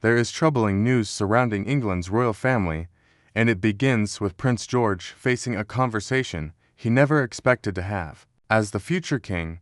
there is troubling news surrounding England's royal family, and it begins with Prince George facing a conversation he never expected to have. As the future king,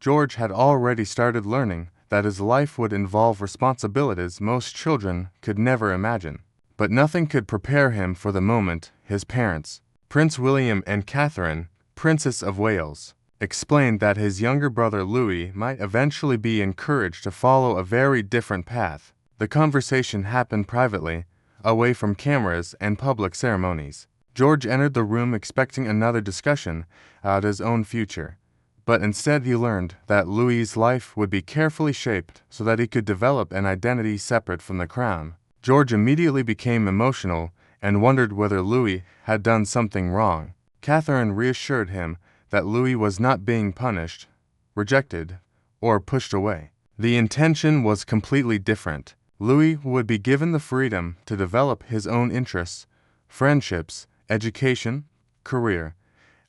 George had already started learning that his life would involve responsibilities most children could never imagine. But nothing could prepare him for the moment. His parents, Prince William and Catherine, Princess of Wales, explained that his younger brother Louis might eventually be encouraged to follow a very different path. The conversation happened privately, away from cameras and public ceremonies. George entered the room expecting another discussion about his own future, but instead he learned that Louis's life would be carefully shaped so that he could develop an identity separate from the crown. George immediately became emotional and wondered whether Louis had done something wrong. Catherine reassured him that Louis was not being punished, rejected, or pushed away. The intention was completely different. Louis would be given the freedom to develop his own interests, friendships, education, career,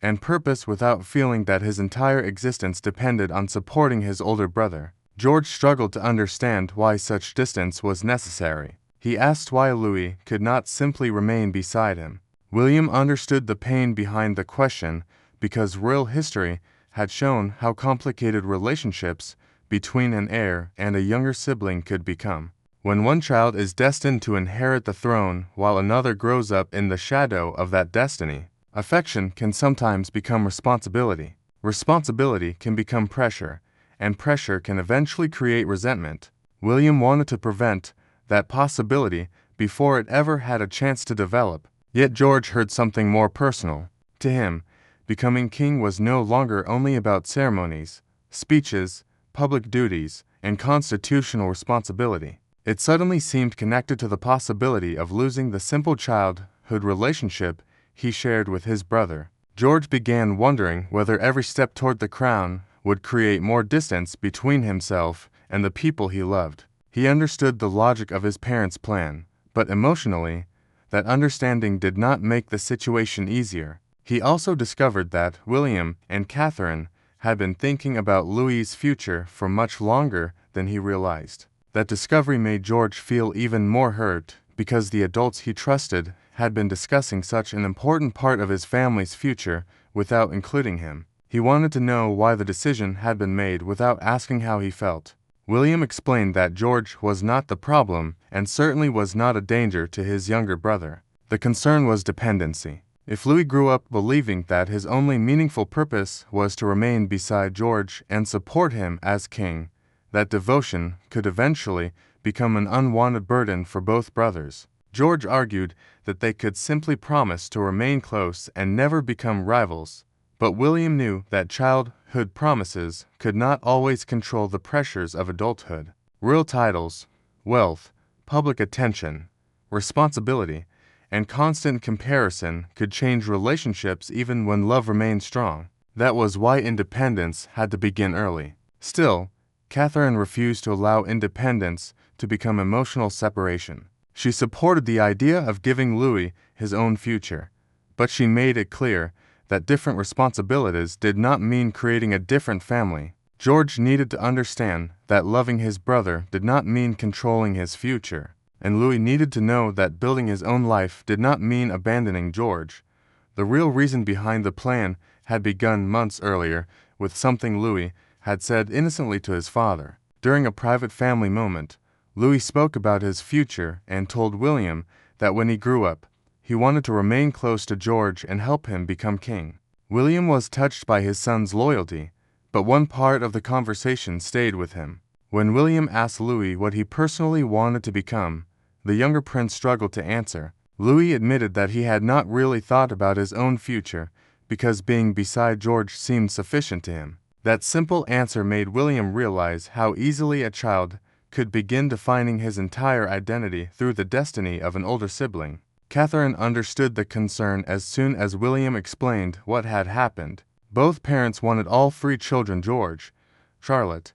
and purpose without feeling that his entire existence depended on supporting his older brother. George struggled to understand why such distance was necessary. He asked why Louis could not simply remain beside him. William understood the pain behind the question because royal history had shown how complicated relationships between an heir and a younger sibling could become. When one child is destined to inherit the throne while another grows up in the shadow of that destiny, affection can sometimes become responsibility. Responsibility can become pressure, and pressure can eventually create resentment. William wanted to prevent that possibility before it ever had a chance to develop. Yet George heard something more personal. To him, becoming king was no longer only about ceremonies, speeches, public duties, and constitutional responsibility. It suddenly seemed connected to the possibility of losing the simple childhood relationship he shared with his brother. George began wondering whether every step toward the crown would create more distance between himself and the people he loved. He understood the logic of his parents' plan, but emotionally, that understanding did not make the situation easier. He also discovered that William and Catherine had been thinking about Louis's future for much longer than he realized. That discovery made George feel even more hurt because the adults he trusted had been discussing such an important part of his family's future without including him. He wanted to know why the decision had been made without asking how he felt. William explained that George was not the problem and certainly was not a danger to his younger brother. The concern was dependency. If Louis grew up believing that his only meaningful purpose was to remain beside George and support him as king, that devotion could eventually become an unwanted burden for both brothers. George argued that they could simply promise to remain close and never become rivals. But William knew that childhood promises could not always control the pressures of adulthood. Real titles, wealth, public attention, responsibility, and constant comparison could change relationships even when love remained strong. That was why independence had to begin early. Still, Catherine refused to allow independence to become emotional separation. She supported the idea of giving Louis his own future, but she made it clear that different responsibilities did not mean creating a different family. George needed to understand that loving his brother did not mean controlling his future, and Louis needed to know that building his own life did not mean abandoning George. The real reason behind the plan had begun months earlier with something Louis had said innocently to his father. During a private family moment, Louis spoke about his future and told William that when he grew up, he wanted to remain close to George and help him become king. William was touched by his son's loyalty, but one part of the conversation stayed with him. When William asked Louis what he personally wanted to become, the younger prince struggled to answer. Louis admitted that he had not really thought about his own future because being beside George seemed sufficient to him. That simple answer made William realize how easily a child could begin defining his entire identity through the destiny of an older sibling. Catherine understood the concern as soon as William explained what had happened. Both parents wanted all three children, George, Charlotte,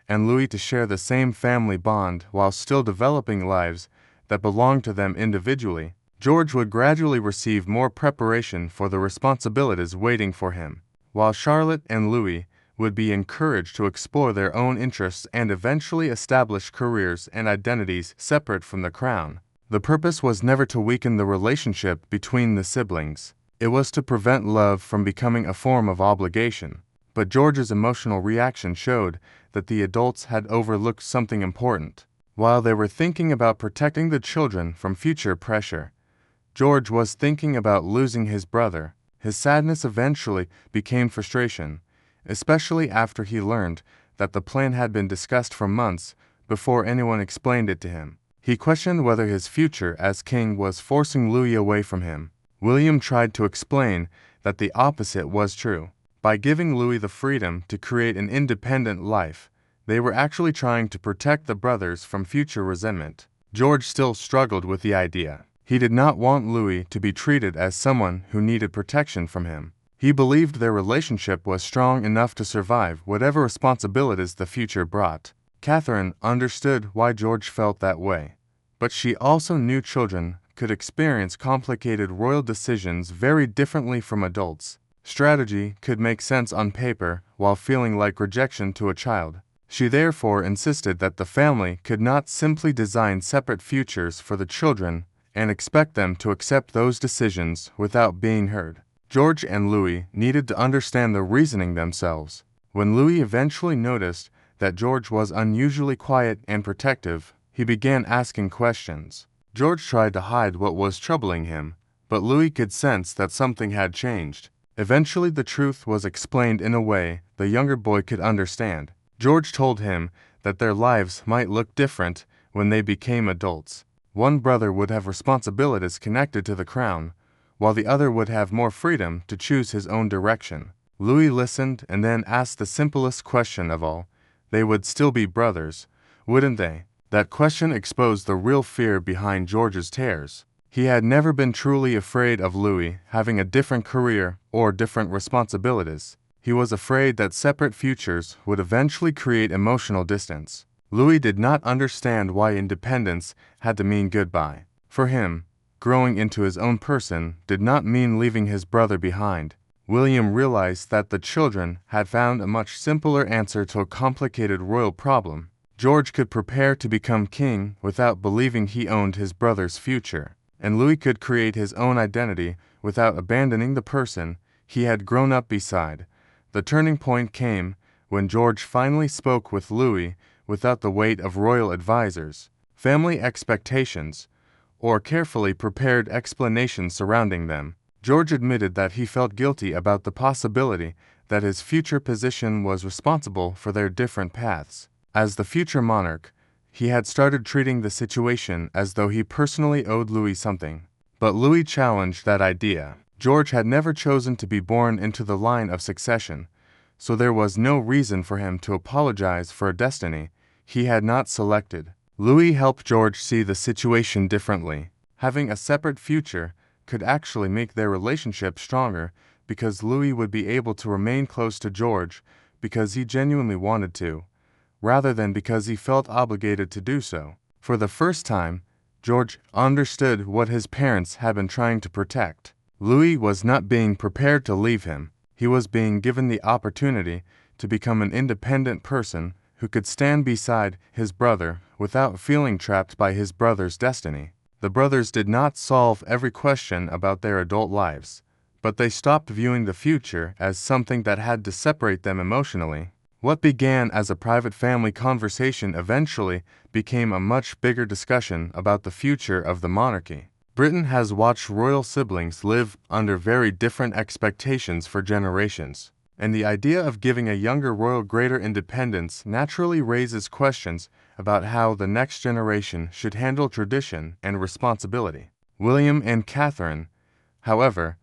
and Louis, to share the same family bond while still developing lives that belonged to them individually. George would gradually receive more preparation for the responsibilities waiting for him, while Charlotte and Louis would be encouraged to explore their own interests and eventually establish careers and identities separate from the crown. The purpose was never to weaken the relationship between the siblings. It was to prevent love from becoming a form of obligation. But George's emotional reaction showed that the adults had overlooked something important. While they were thinking about protecting the children from future pressure, George was thinking about losing his brother. His sadness eventually became frustration, especially after he learned that the plan had been discussed for months before anyone explained it to him. He questioned whether his future as king was forcing Louis away from him. William tried to explain that the opposite was true. By giving Louis the freedom to create an independent life, they were actually trying to protect the brothers from future resentment. George still struggled with the idea. He did not want Louis to be treated as someone who needed protection from him. He believed their relationship was strong enough to survive whatever responsibilities the future brought. Catherine understood why George felt that way, but she also knew children could experience complicated royal decisions very differently from adults. Strategy could make sense on paper while feeling like rejection to a child. She therefore insisted that the family could not simply design separate futures for the children and expect them to accept those decisions without being heard. George and Louis needed to understand the reasoning themselves. When Louis eventually noticed that George was unusually quiet and protective, he began asking questions. George tried to hide what was troubling him, but Louis could sense that something had changed. Eventually, the truth was explained in a way the younger boy could understand. George told him that their lives might look different when they became adults. One brother would have responsibilities connected to the crown, while the other would have more freedom to choose his own direction. Louis listened and then asked the simplest question of all. They would still be brothers, wouldn't they? That question exposed the real fear behind George's tears. He had never been truly afraid of Louis having a different career or different responsibilities. He was afraid that separate futures would eventually create emotional distance. Louis did not understand why independence had to mean goodbye. For him, growing into his own person did not mean leaving his brother behind. William realized that the children had found a much simpler answer to a complicated royal problem. George could prepare to become king without believing he owned his brother's future, and Louis could create his own identity without abandoning the person he had grown up beside. The turning point came when George finally spoke with Louis without the weight of royal advisors, family expectations, or carefully prepared explanations surrounding them. George admitted that he felt guilty about the possibility that his future position was responsible for their different paths. As the future monarch, he had started treating the situation as though he personally owed Louis something. But Louis challenged that idea. George had never chosen to be born into the line of succession, so there was no reason for him to apologize for a destiny he had not selected. Louis helped George see the situation differently. Having a separate future could actually make their relationship stronger because Louis would be able to remain close to George because he genuinely wanted to, rather than because he felt obligated to do so. For the first time, George understood what his parents had been trying to protect. Louis was not being prepared to leave him. He was being given the opportunity to become an independent person who could stand beside his brother without feeling trapped by his brother's destiny. The brothers did not solve every question about their adult lives, but they stopped viewing the future as something that had to separate them emotionally. What began as a private family conversation eventually became a much bigger discussion about the future of the monarchy. Britain has watched royal siblings live under very different expectations for generations, and the idea of giving a younger royal greater independence naturally raises questions about how the next generation should handle tradition and responsibility. William and Catherine, however,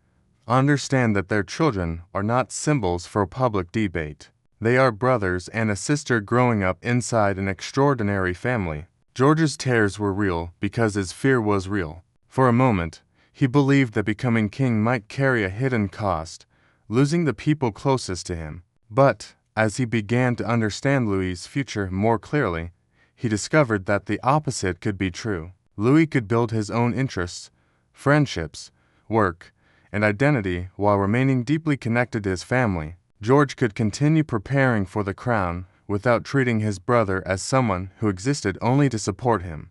understand that their children are not symbols for public debate. They are brothers and a sister growing up inside an extraordinary family. George's tears were real because his fear was real. For a moment, he believed that becoming king might carry a hidden cost, losing the people closest to him. But, as he began to understand Louis's future more clearly, he discovered that the opposite could be true. Louis could build his own interests, friendships, work, and identity while remaining deeply connected to his family. George could continue preparing for the crown without treating his brother as someone who existed only to support him.